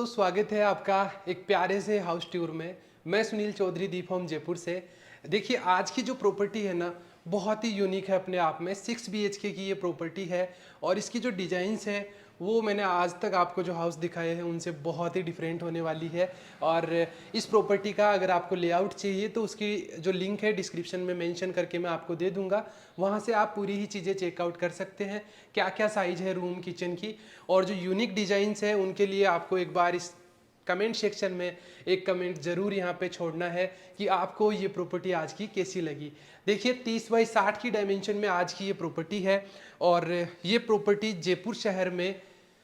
स्वागत है आपका एक प्यारे से हाउस टूर में। मैं सुनील चौधरी दीप होम जयपुर से। देखिए आज की जो प्रॉपर्टी है ना, बहुत ही यूनिक है अपने आप में। 6 BHK की ये प्रॉपर्टी है और इसकी जो डिजाइन्स है वो मैंने आज तक आपको जो हाउस दिखाए हैं उनसे बहुत ही डिफरेंट होने वाली है। और इस प्रॉपर्टी का अगर आपको लेआउट चाहिए तो उसकी जो लिंक है डिस्क्रिप्शन में मेंशन करके मैं आपको दे दूंगा। वहाँ से आप पूरी ही चीज़ें चेकआउट कर सकते हैं, क्या क्या साइज है रूम किचन की। और जो यूनिक डिजाइन्स है उनके लिए आपको एक बार इस कमेंट सेक्शन में एक कमेंट जरूर यहाँ पे छोड़ना है कि आपको ये प्रॉपर्टी आज की कैसी लगी। देखिए 30x60 की डायमेंशन में आज की ये प्रॉपर्टी है और ये प्रॉपर्टी जयपुर शहर में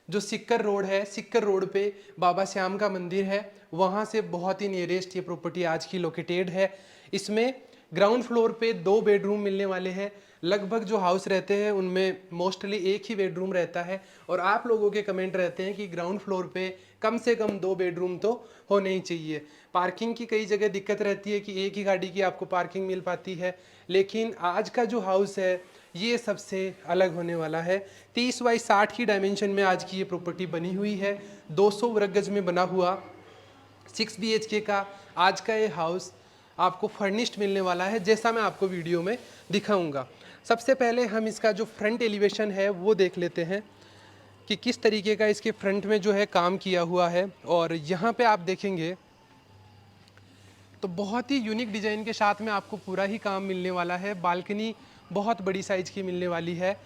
जो सिक्कर रोड है, सिक्कर रोड पे बाबा श्याम का मंदिर है, वहाँ से बहुत ही नियरेस्ट ये प्रॉपर्टी आज की लोकेटेड है। इसमें ग्राउंड फ्लोर पे 2 बेडरूम मिलने वाले हैं। लगभग जो हाउस रहते हैं उनमें मोस्टली एक ही बेडरूम रहता है और आप लोगों के कमेंट रहते हैं कि ग्राउंड फ्लोर पे कम से कम 2 बेडरूम तो होने ही चाहिए। पार्किंग की कई जगह दिक्कत रहती है कि एक ही गाड़ी की आपको पार्किंग मिल पाती है, लेकिन आज का जो हाउस है ये सबसे अलग होने वाला है। 30x60 की डायमेंशन में आज की ये प्रॉपर्टी बनी हुई है। 200 वर्ग गज में बना हुआ 6 BHK का आज का ये हाउस आपको फर्निश्ड मिलने वाला है, जैसा मैं आपको वीडियो में दिखाऊंगा। सबसे पहले हम इसका जो फ्रंट एलिवेशन है वो देख लेते हैं कि किस तरीके का इसके फ्रंट में जो है काम किया हुआ है। और यहाँ पे आप देखेंगे तो बहुत ही यूनिक डिज़ाइन के साथ में आपको पूरा ही काम मिलने वाला है। बालकनी बहुत बड़ी साइज की मिलने वाली है।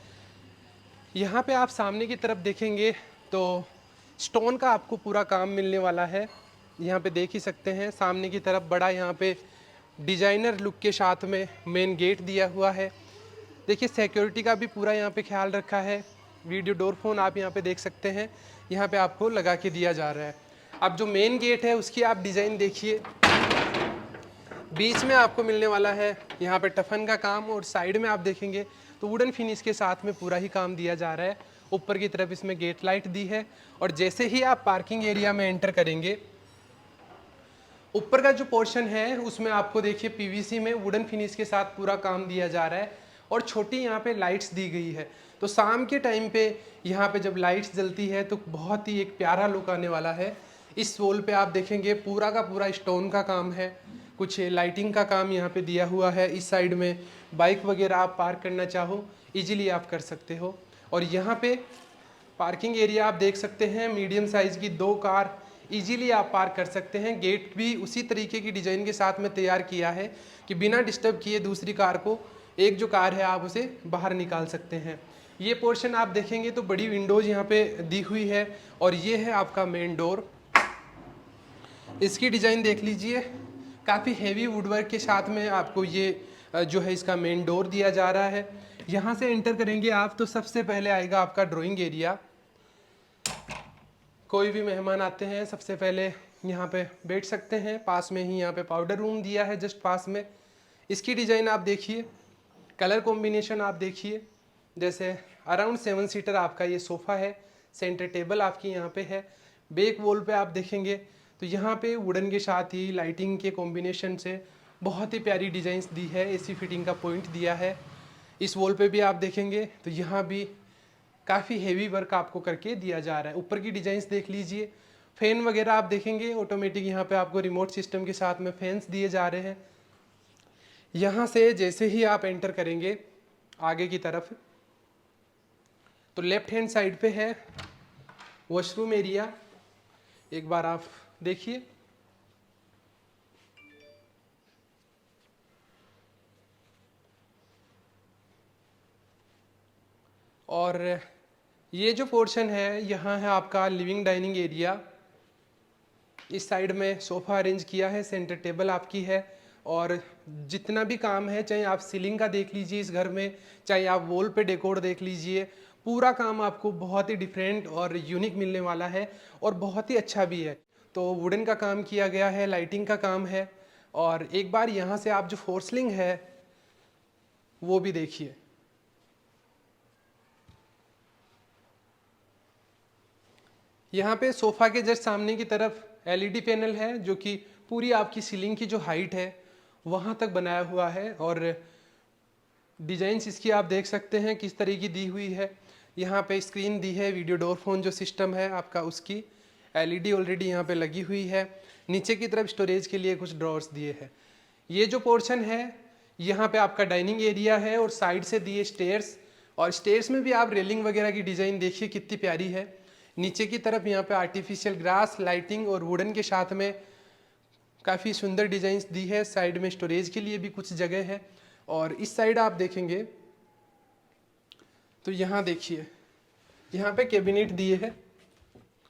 यहाँ पे आप सामने की तरफ देखेंगे तो स्टोन का आपको पूरा काम मिलने वाला है। यहाँ पे देख ही सकते हैं सामने की तरफ बड़ा यहाँ पे डिजाइनर लुक के साथ में मेन गेट दिया हुआ है। देखिए सिक्योरिटी का भी पूरा यहाँ पे ख्याल रखा है। वीडियो डोर फोन आप यहाँ पे देख सकते हैं, यहाँ पे आपको लगा के दिया जा रहा है। अब जो मेन गेट है उसकी आप डिज़ाइन देखिए, बीच में आपको मिलने वाला है यहाँ पे टफन का काम और साइड में आप देखेंगे तो वुडन फिनिश के साथ में पूरा ही काम दिया जा रहा है। ऊपर की तरफ इसमें गेट लाइट दी है और जैसे ही आप पार्किंग एरिया में एंटर करेंगे, ऊपर का जो पोर्शन है उसमें आपको देखिए पीवीसी में वुडन फिनिश के साथ पूरा काम दिया जा रहा है और छोटी यहाँ पे लाइट्स दी गई है। तो शाम के टाइम पे यहाँ पे जब लाइट्स जलती है तो बहुत ही एक प्यारा लुक आने वाला है। इस वॉल पे आप देखेंगे पूरा का पूरा स्टोन का काम है, कुछ लाइटिंग का काम यहाँ पे दिया हुआ है। इस साइड में बाइक वगैरह आप पार्क करना चाहो इजीली आप कर सकते हो। और यहाँ पे पार्किंग एरिया आप देख सकते हैं, मीडियम साइज़ की 2 कार इजीली आप पार्क कर सकते हैं। गेट भी उसी तरीके की डिज़ाइन के साथ में तैयार किया है कि बिना डिस्टर्ब किए दूसरी कार को, एक जो कार है आप उसे बाहर निकाल सकते हैं। ये पोर्शन आप देखेंगे तो बड़ी विंडोज़ यहाँ पे दी हुई है और ये है आपका मेन डोर। इसकी डिज़ाइन देख लीजिए, काफ़ी हेवी वुडवर्क के साथ में आपको ये जो है इसका मेन डोर दिया जा रहा है। यहाँ से एंटर करेंगे आप तो सबसे पहले आएगा आपका ड्राइंग एरिया। कोई भी मेहमान आते हैं सबसे पहले यहाँ पे बैठ सकते हैं। पास में ही यहाँ पे पाउडर रूम दिया है जस्ट पास में। इसकी डिज़ाइन आप देखिए, कलर कॉम्बिनेशन आप देखिए, जैसे अराउंड 7 सीटर आपका ये सोफ़ा है। सेंटर टेबल आपकी यहाँ पे है। बैक वॉल पे आप देखेंगे तो यहाँ पे वुडन के साथ ही लाइटिंग के कॉम्बिनेशन से बहुत ही प्यारी डिज़ाइंस दी है। एसी फिटिंग का पॉइंट दिया है। इस वॉल पे भी आप देखेंगे तो यहाँ भी काफ़ी हेवी वर्क आपको करके दिया जा रहा है। ऊपर की डिज़ाइंस देख लीजिए, फैन वगैरह आप देखेंगे ऑटोमेटिक यहाँ पे आपको रिमोट सिस्टम के साथ में फैंस दिए जा रहे हैं। यहाँ से जैसे ही आप एंटर करेंगे आगे की तरफ तो लेफ्ट हैंड साइड पे है वॉशरूम एरिया। एक बार आप देखिए, और ये जो पोर्शन है यहाँ है आपका लिविंग डाइनिंग एरिया। इस साइड में सोफ़ा अरेंज किया है, सेंटर टेबल आपकी है और जितना भी काम है, चाहे आप सीलिंग का देख लीजिए इस घर में, चाहे आप वॉल पे डेकोर देख लीजिए, पूरा काम आपको बहुत ही डिफरेंट और यूनिक मिलने वाला है और बहुत ही अच्छा भी है। तो वुडन का काम किया गया है, लाइटिंग का काम है। और एक बार यहाँ से आप जो फोर सीलिंग है वो भी देखिए। यहाँ पे सोफ़ा के जस्ट सामने की तरफ एलईडी पैनल है जो कि पूरी आपकी सीलिंग की जो हाइट है वहाँ तक बनाया हुआ है। और डिज़ाइंस इसकी आप देख सकते हैं किस तरह की दी हुई है। यहाँ पे स्क्रीन दी है, वीडियो डोर फोन जो सिस्टम है आपका उसकी। एलईडी ऑलरेडी यहाँ पे लगी हुई है। नीचे की तरफ स्टोरेज के लिए कुछ ड्रॉर्स दिए हैं। ये जो पोर्शन है यहाँ पे आपका डाइनिंग एरिया है और साइड से दिए स्टेयर्स, और स्टेयर्स में भी आप रेलिंग वगैरह की डिज़ाइन देखिए कितनी प्यारी है। नीचे की तरफ यहाँ पे आर्टिफिशियल ग्रास, लाइटिंग और वुडन के साथ में काफ़ी सुंदर डिजाइन्स दी है। साइड में स्टोरेज के लिए भी कुछ जगह है। और इस साइड आप देखेंगे तो यहाँ देखिए, यहाँ पे कैबिनेट दिए हैं,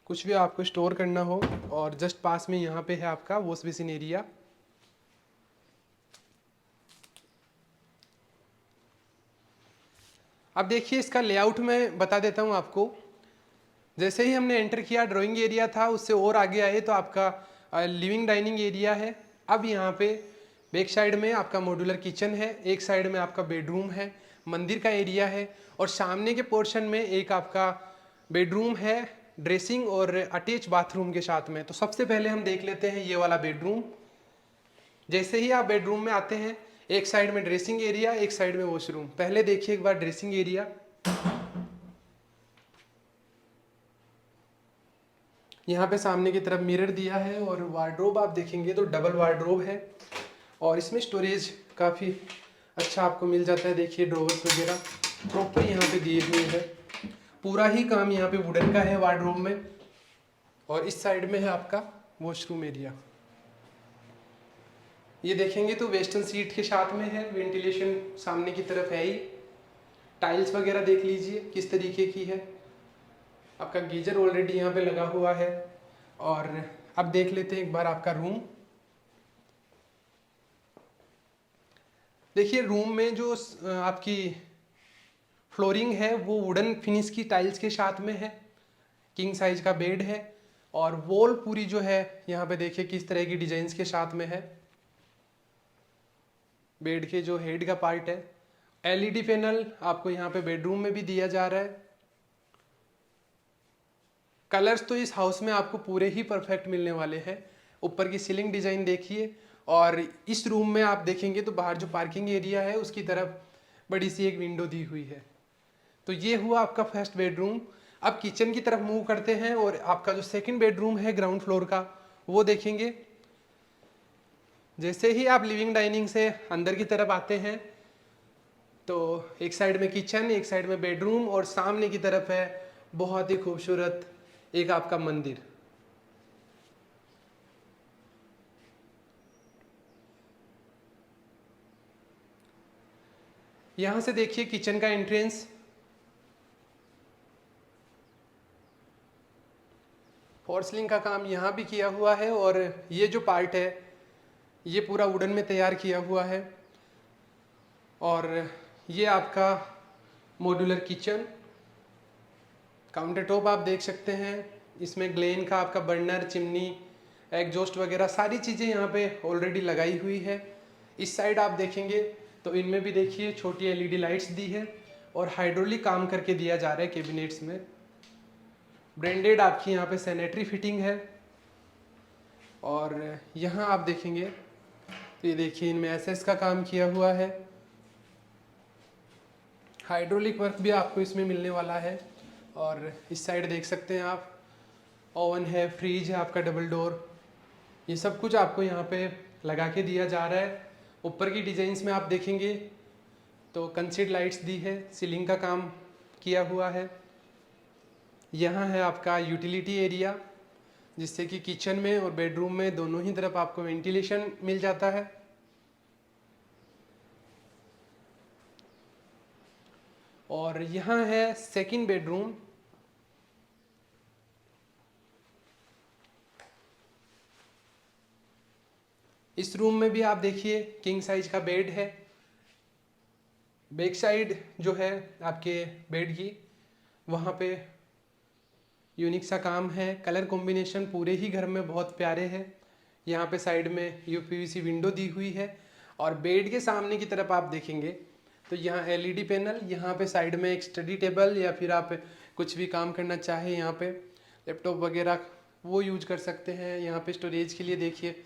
कुछ भी आपको स्टोर करना हो। और जस्ट पास में यहाँ पे है आपका वॉश बेसिन एरिया। अब देखिए इसका लेआउट मैं बता देता हूँ आपको। जैसे ही हमने एंटर किया, ड्राइंग एरिया था, उससे और आगे आए तो आपका लिविंग डाइनिंग एरिया है। अब यहाँ पे बैक साइड में आपका मॉड्यूलर किचन है, एक साइड में आपका बेडरूम है, मंदिर का एरिया है, और सामने के पोर्शन में एक आपका बेडरूम है, ड्रेसिंग और अटैच बाथरूम के साथ में। तो सबसे पहले हम देख लेते हैं ये वाला बेडरूम। जैसे ही आप बेडरूम में आते हैं, एक साइड में ड्रेसिंग एरिया, एक साइड में वॉशरूम। पहले देखिए एक बार ड्रेसिंग एरिया। यहाँ पे सामने की तरफ मिरर दिया है, और वार्डरोब आप देखेंगे तो डबल वार्डरोब है, और इसमें स्टोरेज काफ़ी अच्छा आपको मिल जाता है। देखिए ड्रॉवर्स वगैरह प्रॉपर यहाँ पे दिए हुए हैं। पूरा ही काम यहाँ पे वुडन का है वार्डरोब में। और इस साइड में है आपका वॉशरूम एरिया। ये देखेंगे तो वेस्टर्न सीट के साथ में है, वेंटिलेशन सामने की तरफ है ही। टाइल्स वगैरह देख लीजिए किस तरीके की है। आपका गीजर ऑलरेडी यहाँ पे लगा हुआ है। और अब देख लेते हैं एक बार आपका रूम। देखिए रूम में जो आपकी फ्लोरिंग है वो वुडन फिनिश की टाइल्स के साथ में है। किंग साइज का बेड है, और वॉल पूरी जो है यहाँ पे देखिए किस तरह की डिजाइन्स के साथ में है। बेड के जो हेड का पार्ट है, एलईडी पैनल आपको यहाँ पे बेडरूम में भी दिया जा रहा है। कलर्स तो इस हाउस में आपको पूरे ही परफेक्ट मिलने वाले हैं। ऊपर की सीलिंग डिजाइन देखिए, और इस रूम में आप देखेंगे तो बाहर जो पार्किंग एरिया है उसकी तरफ बड़ी सी एक विंडो दी हुई है। तो ये हुआ आपका फर्स्ट बेडरूम। अब किचन की तरफ मूव करते हैं, और आपका जो सेकंड बेडरूम है ग्राउंड फ्लोर का वो देखेंगे। जैसे ही आप लिविंग डाइनिंग से अंदर की तरफ आते हैं तो एक साइड में किचन, एक साइड में बेडरूम, और सामने की तरफ है बहुत ही खूबसूरत एक आपका मंदिर। यहां से देखिए किचन का एंट्रेंस। पोर्सलिन का काम यहाँ भी किया हुआ है, और ये जो पार्ट है ये पूरा वुडन में तैयार किया हुआ है। और ये आपका मॉड्यूलर किचन। काउंटर टॉप आप देख सकते हैं, इसमें ग्लेन का आपका बर्नर, चिमनी, एग्जॉस्ट वगैरह सारी चीज़ें यहाँ पे ऑलरेडी लगाई हुई है। इस साइड आप देखेंगे तो इनमें भी देखिए छोटी एलईडी लाइट्स दी है, और हाइड्रोलिक काम करके दिया जा रहा है कैबिनेट्स में। ब्रांडेड आपकी यहाँ पे सैनिटरी फिटिंग है। और यहाँ आप देखेंगे तो ये देखिए इनमें एसएस का काम किया हुआ है। हाइड्रोलिक वर्क भी आपको इसमें मिलने वाला है। और इस साइड देख सकते हैं आप, ओवन है, फ्रिज है आपका डबल डोर, ये सब कुछ आपको यहाँ पे लगा के दिया जा रहा है। ऊपर की डिजाइन्स में आप देखेंगे तो कंसीड लाइट्स दी है, सीलिंग का काम किया हुआ है। यहाँ है आपका यूटिलिटी एरिया, जिससे कि किचन में और बेडरूम में दोनों ही तरफ आपको वेंटिलेशन मिल जाता है। और यहाँ है सेकंड बेडरूम। इस रूम में भी आप देखिए किंग साइज का बेड है। बैक साइड जो है आपके बेड की, वहाँ पे यूनिक सा काम है। कलर कॉम्बिनेशन पूरे ही घर में बहुत प्यारे हैं। यहाँ पे साइड में यूपीवीसी विंडो दी हुई है, और बेड के सामने की तरफ आप देखेंगे तो यहाँ एलईडी पैनल, यहाँ पे साइड में एक स्टडी टेबल, या फिर आप कुछ भी काम करना चाहे यहाँ पे लैपटॉप वगैरह वो यूज कर सकते हैं। यहाँ पे स्टोरेज के लिए देखिए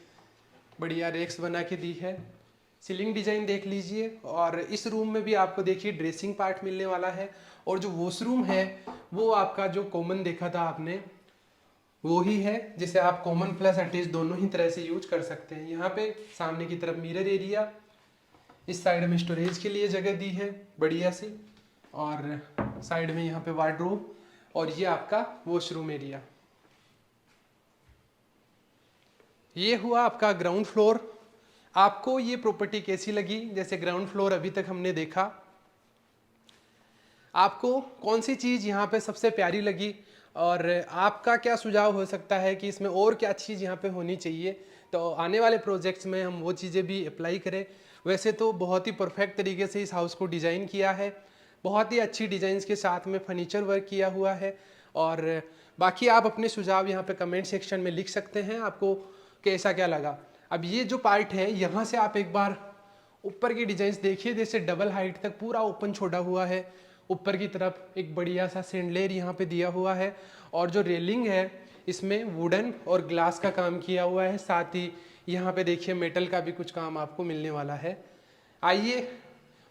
बढ़िया रेक्स बना के दी है। सीलिंग डिजाइन देख लीजिए। और इस रूम में भी आपको देखिए ड्रेसिंग पार्ट मिलने वाला है। और जो वॉशरूम है वो आपका जो कॉमन देखा था आपने, वो ही है जिसे आप कॉमन प्लस अटैच दोनों ही तरह से यूज कर सकते हैं। यहाँ पे सामने की तरफ मिरर एरिया, इस साइड में स्टोरेज के लिए जगह दी है बढ़िया सी, और साइड में यहाँ पे वार्डरोब, और ये आपका वॉशरूम एरिया। ये हुआ आपका ग्राउंड फ्लोर। आपको ये प्रॉपर्टी कैसी लगी? जैसे ग्राउंड फ्लोर अभी तक हमने देखा, आपको कौन सी चीज़ यहाँ पे सबसे प्यारी लगी, और आपका क्या सुझाव हो सकता है कि इसमें और क्या चीज़ यहाँ पे होनी चाहिए, तो आने वाले प्रोजेक्ट्स में हम वो चीज़ें भी अप्लाई करें। वैसे तो बहुत ही परफेक्ट तरीके से इस हाउस को डिज़ाइन किया है, बहुत ही अच्छी डिज़ाइंस के साथ में फर्नीचर वर्क किया हुआ है। और बाकी आप अपने सुझाव यहाँ पे कमेंट सेक्शन में लिख सकते हैं, आपको कैसा क्या लगा। अब ये जो पार्ट है, यहाँ से आप एक बार ऊपर की डिजाइन्स देखिए, जैसे डबल हाइट तक पूरा ओपन छोड़ा हुआ है। ऊपर की तरफ एक बढ़िया सा सैंडलेर यहाँ पे दिया हुआ है, और जो रेलिंग है इसमें वुडन और ग्लास का काम किया हुआ है। साथ ही यहाँ पे देखिए मेटल का भी कुछ काम आपको मिलने वाला है। आइए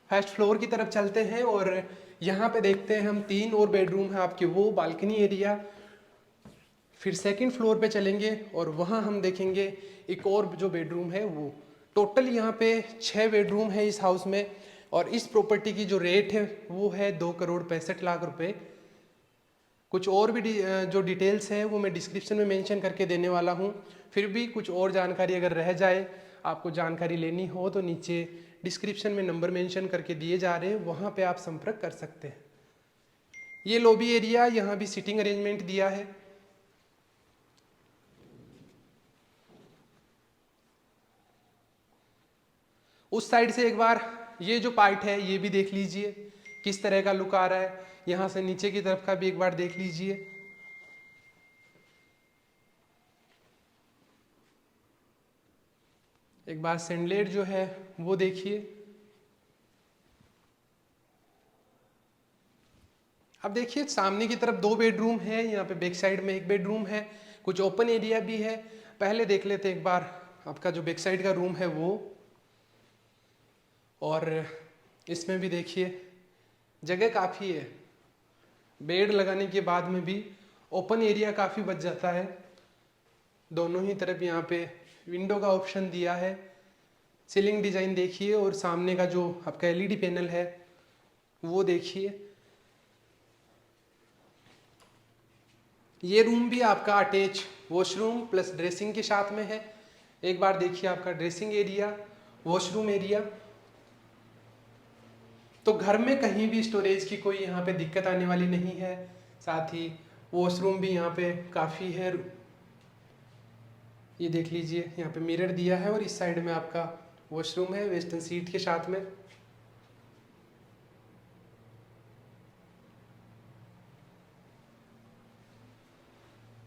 फर्स्ट फ्लोर की तरफ चलते हैं, और यहाँ पे देखते हैं हम 3 और बेडरूम है आपके, वो बालकनी एरिया। फिर सेकंड फ्लोर पे चलेंगे और वहाँ हम देखेंगे एक और जो बेडरूम है वो। टोटल यहाँ पे 6 बेडरूम है इस हाउस में, और इस प्रॉपर्टी की जो रेट है वो है 2,65,00,000 रुपए। कुछ और भी जो डिटेल्स है वो मैं डिस्क्रिप्शन में मेंशन करके देने वाला हूँ। फिर भी कुछ और जानकारी अगर रह जाए, आपको जानकारी लेनी हो, तो नीचे डिस्क्रिप्शन में नंबर मेंशन करके दिए जा रहे हैं, वहाँ पे आप संपर्क कर सकते हैं। ये लॉबी एरिया, यहाँ भी सिटिंग अरेंजमेंट दिया है। उस साइड से एक बार ये जो पार्ट है ये भी देख लीजिए किस तरह का लुक आ रहा है। यहाँ से नीचे की तरफ का भी एक बार देख लीजिए। एक बार सैंडलेट जो है वो देखिए। अब देखिए सामने की तरफ 2 बेडरूम है, यहाँ पे बैक साइड में 1 बेडरूम है, कुछ ओपन एरिया भी है। पहले देख लेते हैं एक बार आपका जो बैक साइड का रूम है वो। और इसमें भी देखिए जगह काफ़ी है, बेड लगाने के बाद में भी ओपन एरिया काफ़ी बच जाता है। दोनों ही तरफ यहाँ पे विंडो का ऑप्शन दिया है। सीलिंग डिज़ाइन देखिए, और सामने का जो आपका एलईडी पैनल है वो देखिए। ये रूम भी आपका अटैच वॉशरूम प्लस ड्रेसिंग के साथ में है। एक बार देखिए आपका ड्रेसिंग एरिया, वॉशरूम एरिया। तो घर में कहीं भी स्टोरेज की कोई यहाँ पे दिक्कत आने वाली नहीं है। साथ ही वॉशरूम भी यहाँ पे काफ़ी है। ये देख लीजिए यहाँ पे मिरर दिया है, और इस साइड में आपका वॉशरूम है वेस्टर्न सीट के साथ में।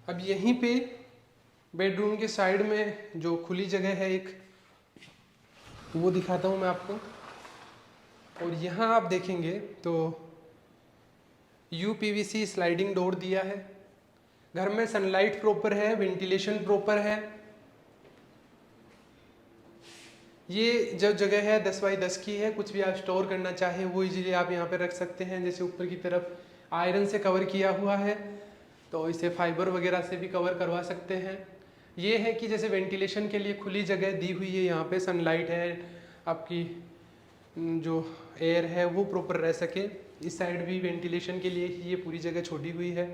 अब यहीं पे बेडरूम के साइड में जो खुली जगह है एक, वो दिखाता हूँ मैं आपको। और यहाँ आप देखेंगे तो यूपीवीसी स्लाइडिंग डोर दिया है। घर में सनलाइट प्रॉपर है, वेंटिलेशन प्रॉपर है। ये जो जगह है 10 बाई 10 की है, कुछ भी आप स्टोर करना चाहे वो इजीली आप यहाँ पे रख सकते हैं। जैसे ऊपर की तरफ आयरन से कवर किया हुआ है, तो इसे फाइबर वगैरह से भी कवर करवा सकते हैं। ये है कि जैसे वेंटिलेशन के लिए खुली जगह दी हुई है, यहाँ पे सनलाइट है, आपकी जो एयर है वो प्रॉपर रह सके। इस साइड भी वेंटिलेशन के लिए ही ये पूरी जगह छोड़ी हुई है।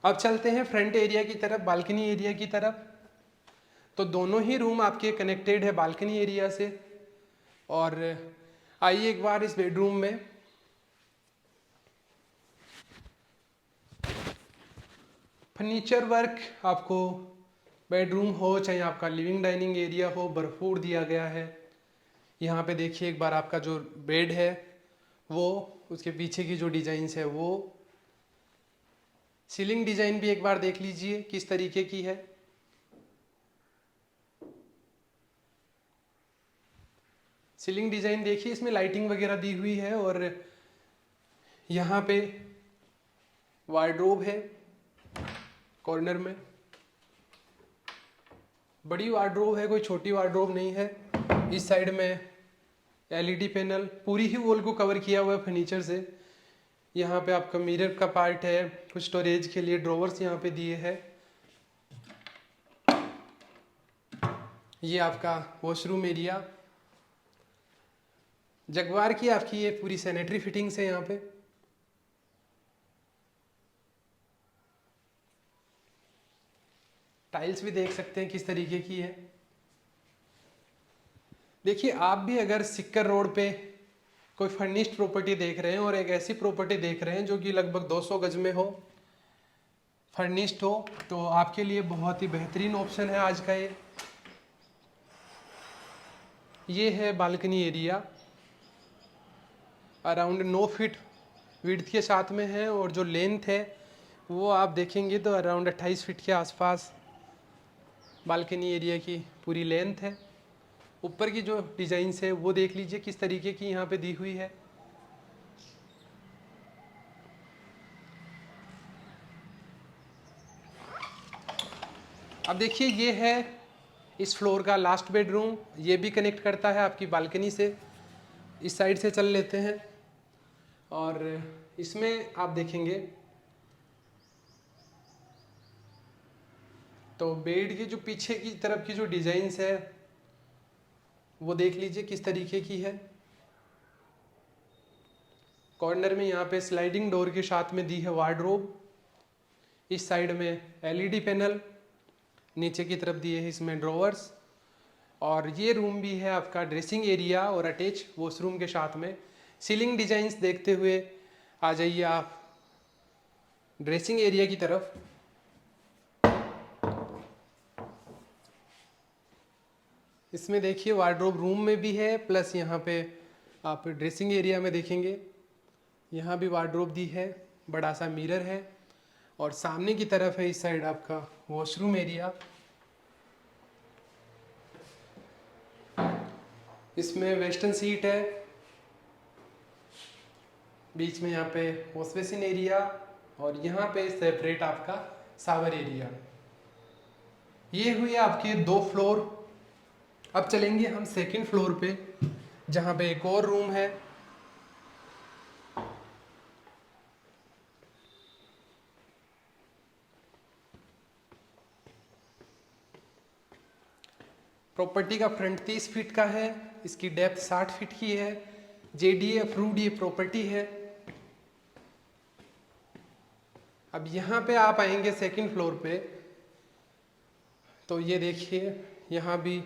अब चलते हैं फ्रंट एरिया की तरफ, बालकनी एरिया की तरफ। तो दोनों ही रूम आपके कनेक्टेड है बालकनी एरिया से। और आइए एक बार इस बेडरूम में। फर्नीचर वर्क आपको बेडरूम हो चाहे आपका लिविंग डाइनिंग एरिया हो, भरपूर दिया गया है। यहाँ पे देखिए एक बार आपका जो बेड है वो, उसके पीछे की जो डिजाइन्स है वो। सीलिंग डिजाइन भी एक बार देख लीजिए किस तरीके की है। सीलिंग डिजाइन देखिए, इसमें लाइटिंग वगैरह दी हुई है। और यहाँ पे वार्डरोब है कॉर्नर में, बड़ी वार्डरोब है, कोई छोटी वार्डरोब नहीं है। इस साइड में एलईडी पैनल, पूरी ही वॉल को कवर किया हुआ है फर्नीचर से। यहाँ पे आपका मिरर का पार्ट है, कुछ स्टोरेज के लिए ड्रॉवर्स यहाँ पे दिए हैं। ये आपका वॉशरूम एरिया, जगवार की आपकी ये पूरी सैनिटरी फिटिंग्स है यहाँ पे। टाइल्स भी देख सकते हैं किस तरीके की है। देखिए, आप भी अगर सिक्कर रोड पे कोई फर्निश्ड प्रॉपर्टी देख रहे हैं और एक ऐसी प्रॉपर्टी देख रहे हैं जो कि लगभग 200 गज में हो, फर्निश्ड हो, तो आपके लिए बहुत ही बेहतरीन ऑप्शन है आज का ये है balcony area. Around 9 feet width के साथ में है और जो लेंथ है वो आप देखेंगे तो अराउंड 28 फीट के आसपास बालकनी एरिया की पूरी लेंथ है। ऊपर की जो डिजाइन्स है वो देख लीजिए किस तरीके की यहाँ पे दी हुई है। अब देखिए, ये है इस फ्लोर का लास्ट बेडरूम। ये भी कनेक्ट करता है आपकी बालकनी से। इस साइड से चल लेते हैं और इसमें आप देखेंगे तो बेड के जो पीछे की तरफ की जो डिजाइन्स है वो देख लीजिए किस तरीके की है। कॉर्नर में यहाँ पे स्लाइडिंग डोर के साथ में दी है वार्डरोब। इस साइड में एलईडी पैनल, नीचे की तरफ दिए हैं इसमें ड्रॉवर्स। और ये रूम भी है आपका ड्रेसिंग एरिया और अटैच वॉशरूम के साथ में। सीलिंग डिजाइन्स देखते हुए आ जाइए आप ड्रेसिंग एरिया की तरफ। इसमें देखिए वार्डरोब रूम में भी है, प्लस यहाँ पे आप ड्रेसिंग एरिया में देखेंगे यहाँ भी वार्डरोब दी है, बड़ा सा मिरर है और सामने की तरफ है इस साइड आपका वॉशरूम एरिया। इसमें वेस्टर्न सीट है, बीच में यहाँ पे वॉश बेसिन एरिया और यहाँ पे सेपरेट आपका शावर एरिया। ये हुए आपके 2 फ्लोर। अब चलेंगे हम सेकंड फ्लोर पे, जहाँ पे एक और रूम है। प्रॉपर्टी का फ्रंट 30 फीट का है, इसकी डेप्थ 60 फीट की है। जेडीए अप्रूव्ड ये प्रॉपर्टी है। अब यहाँ पे आप आएंगे सेकंड फ्लोर पे तो ये देखिए यहाँ भी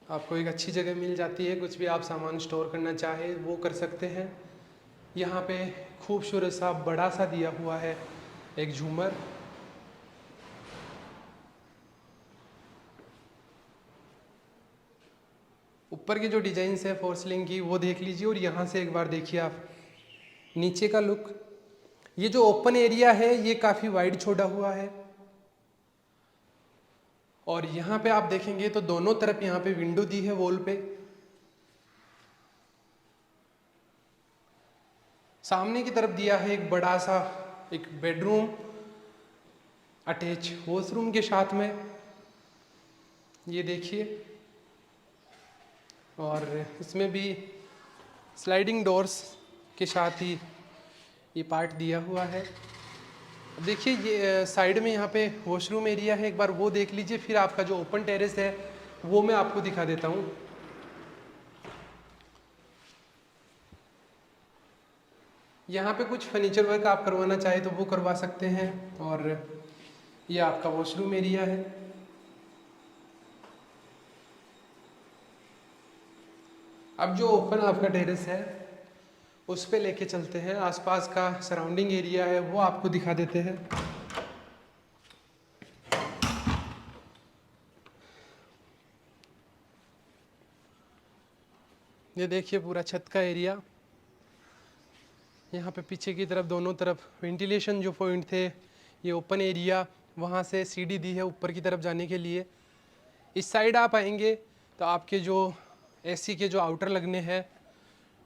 आपको एक अच्छी जगह मिल जाती है। कुछ भी आप सामान स्टोर करना चाहे वो कर सकते हैं। यहाँ पे खूबसूरत सा बड़ा सा दिया हुआ है एक झूमर। ऊपर की जो डिजाइन्स है फॉर सीलिंग की वो देख लीजिए और यहाँ से एक बार देखिए आप नीचे का लुक। ये जो ओपन एरिया है ये काफ़ी वाइड छोड़ा हुआ है और यहाँ पे आप देखेंगे तो दोनों तरफ यहाँ पे विंडो दी है वॉल पे। सामने की तरफ दिया है एक बड़ा सा एक बेडरूम अटैच वॉशरूम के साथ में, ये देखिए। और इसमें भी स्लाइडिंग डोर्स के साथ ही ये पार्ट दिया हुआ है। अब देखिए ये साइड में यहाँ पे वॉशरूम एरिया है, एक बार वो देख लीजिए। फिर आपका जो ओपन टेरेस है वो मैं आपको दिखा देता हूँ। यहाँ पे कुछ फर्नीचर वर्क आप करवाना चाहे तो वो करवा सकते हैं। और ये आपका वॉशरूम एरिया है। अब जो ओपन आपका टेरेस है उस पे लेके चलते हैं, आसपास का सराउंडिंग एरिया है वो आपको दिखा देते हैं। ये देखिए पूरा छत का एरिया। यहाँ पे पीछे की तरफ दोनों तरफ वेंटिलेशन जो पॉइंट थे, ये ओपन एरिया, वहाँ से सीढ़ी दी है ऊपर की तरफ जाने के लिए। इस साइड आप आएंगे तो आपके जो एसी के जो आउटर लगने हैं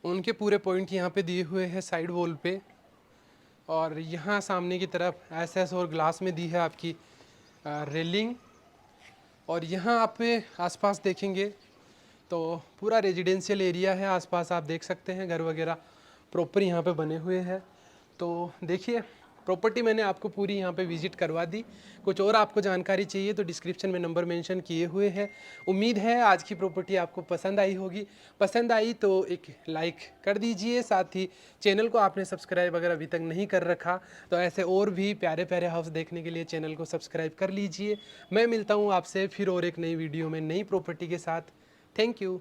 उनके पूरे पॉइंट यहाँ पे दिए हुए हैं साइड वॉल पे। और यहाँ सामने की तरफ एसएस और ग्लास में दी है आपकी रेलिंग। और यहाँ आप आसपास देखेंगे तो पूरा रेजिडेंशियल एरिया है। आसपास आप देख सकते हैं घर वगैरह प्रॉपर यहाँ पे बने हुए हैं। तो देखिए प्रॉपर्टी मैंने आपको पूरी यहाँ पे विजिट करवा दी। कुछ और आपको जानकारी चाहिए तो डिस्क्रिप्शन में नंबर मेंशन किए हुए हैं। उम्मीद है आज की प्रॉपर्टी आपको पसंद आई होगी। पसंद आई तो एक लाइक कर दीजिए, साथ ही चैनल को आपने सब्सक्राइब अगर अभी तक नहीं कर रखा तो ऐसे और भी प्यारे प्यारे हाउस देखने के लिए चैनल को सब्सक्राइब कर लीजिए। मैं मिलता हूँ आपसे फिर और एक नई वीडियो में नई प्रॉपर्टी के साथ। Thank you.